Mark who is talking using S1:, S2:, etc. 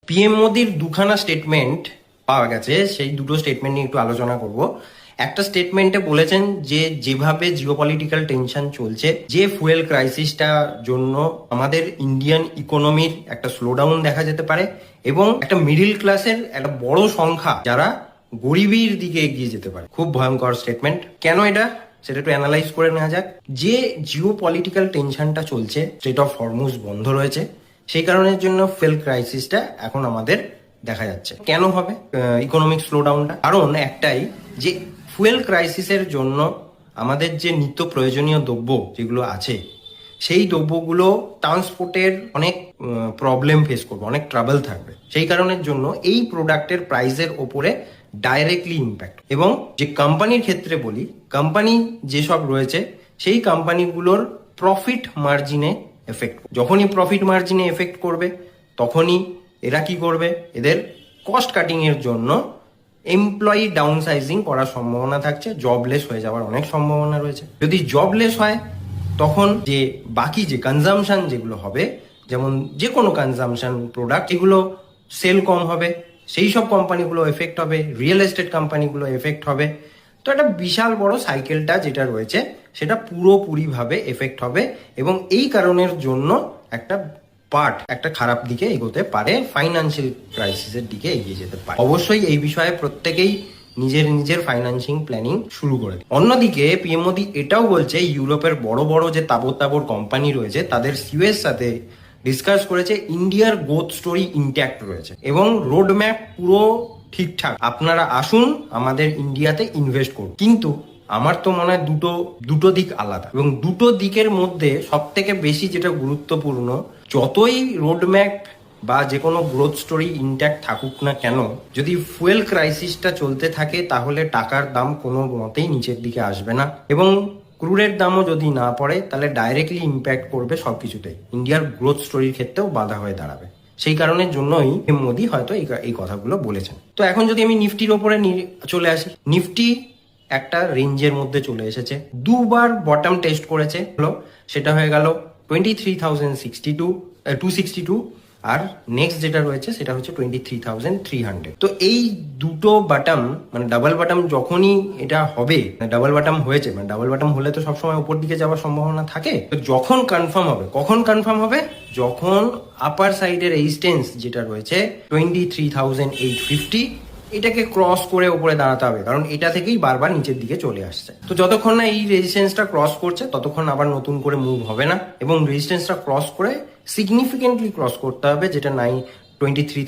S1: PM মোদির দুখানা statement পাওয়া গেছে, সেই দুটো স্টেটমেন্ট নিয়ে একটু আলোচনা করব। একটা স্টেটমেন্টে বলেছেন যে যেভাবে জিওপলিটিক্যাল টেনশন চলছে, যে ফুয়েল ক্রাইসিসটা জন্য আমাদের ইন্ডিয়ান ইকোনমির একটা স্লোডাউন দেখা যেতে পারে এবং একটা মিডিল ক্লাসের একটা বড় সংখ্যা যারা গরিবীর দিকে এগিয়ে যেতে পারে। খুব ভয়ঙ্কর স্টেটমেন্ট। কেন এটা সেটা একটু অ্যানালাইজ করে নেওয়া যাক। যে জিও পলিটিক্যাল টেনশনটা চলছে, স্ট্রেট অফ হরমুজ বন্ধ রয়েছে, সেই কারণের জন্য ফুয়েল ক্রাইসিসটা এখন আমাদের দেখা যাচ্ছে। কেন হবে ইকোনমিক স্লোডাউনটা? কারণ একটাই, যে ফুয়েল ক্রাইসিসের জন্য আমাদের যে নিত্য প্রয়োজনীয় দ্রব্য যেগুলো আছে, সেই দ্রব্যগুলো ট্রান্সপোর্টের অনেক প্রবলেম ফেস করবে, অনেক ট্রাবল থাকবে। সেই কারণের জন্য এই প্রোডাক্টের প্রাইসের ওপরে ডাইরেক্টলি ইম্প্যাক্ট। এবং যে কোম্পানির ক্ষেত্রে বলি, কোম্পানি যেসব রয়েছে সেই কোম্পানিগুলোর প্রফিট মার্জিনে এফেক্ট। যখনই প্রফিট মার্জিনে এফেক্ট করবে তখনই এরা কি করবে, এদের কস্ট কাটিং এর জন্য এমপ্লয়ি ডাউন সাইজিং করার সম্ভাবনা থাকছে, জবলেস হয়ে যাওয়ার অনেক সম্ভাবনা রয়েছে। যদি জবলেস হয় তখন যে বাকি যে কনজামশন যেগুলো হবে, যেমন যে কোনো কনজামশন প্রোডাক্ট, এগুলো সেল কম হবে, সেই সব কোম্পানিগুলো এফেক্ট হবে, রিয়েল এস্টেট কোম্পানিগুলো এফেক্ট হবে। তো একটা বিশাল বড় সাইকেলটা যেটা রয়েছে সেটা পুরোপুরিভাবে এফেক্ট হবে এবং এই কারণের জন্য একটা খারাপ দিকে এগোতে পারে, ফাইন্যান্সিয়াল ক্রাইসিসের দিকে এগিয়ে যেতে পারে। অবশ্যই এই বিষয়ে প্রত্যেকেই নিজের ফাইন্যান্সিং প্ল্যানিং শুরু করে দেয়। অন্যদিকে পিএম মোদি এটাও বলছে, ইউরোপের বড় বড় যে তাবর কোম্পানি রয়েছে তাদের সিওএস সাথে ডিসকাস করেছে, ইন্ডিয়ার গ্রোথ স্টোরি ইনট্যাক্ট রয়েছে এবং রোড ম্যাপ পুরো ঠিকঠাক, আপনারা আসুন আমাদের ইন্ডিয়াতে ইনভেস্ট করুন। কিন্তু আমার তো মনে হয় দুটো দিক আলাদা, এবং দুটো দিকের মধ্যে সব থেকে বেশি যেটা গুরুত্বপূর্ণ, যতই রোড ম্যাপ বা যে কোনো গ্রোথ স্টোরি ইনট্যাক্ট থাকুক না কেন, যদি ফুয়েল ক্রাইসিসটা চলতে থাকে তাহলে টাকার দাম কোনো মতেই নিচের দিকে আসবে না, এবং ক্রুডের দামও যদি না পড়ে তাহলে ডাইরেক্টলি ইম্প্যাক্ট করবে সবকিছুতেই, ইন্ডিয়ার গ্রোথ স্টোরির ক্ষেত্রেও বাধা হয়ে দাঁড়াবে। সেই কারণের জন্যই মোদি হয়তো এই কথাগুলো বলেছেন। তো এখন যদি আমি নিফটির ওপরে চলে আসি, নিফটি একটা রেঞ্জের মধ্যে চলে এসেছে, দুবার বটম টেস্ট করেছে, হলো সেটা হয়ে গেল 23,262, আর নেক্সট যেটা রয়েছে সেটা হচ্ছে 23,300। তো এই দুটো বাটম, মানে ডাবল বাটম যখনই এটা হবে, ডাবল বাটম হয়েছে, মানে ডাবল বাটম হলে তো সবসময় উপর দিকে যাওয়ার সম্ভাবনা থাকে। তো যখন কনফার্ম হবে, কখন কনফার্ম হবে, যখন আপার সাইডের রেজিস্ট্যান্স যেটা রয়েছে 23,850, এটাকে ক্রস করে উপরে দাঁড়াতে হবে, কারণ এটা থেকেই বারবার নিচের দিকে চলে আসছে। তো যতক্ষণ না এই রেজিস্ট্যান্সটা ক্রস করছে ততক্ষণ আবার নতুন করে মুভ হবে না, এবং রেজিস্ট্যান্সটা ক্রস করে সিগনিফিকেন্টলি ক্রস করতে হবে, যেটা 23,000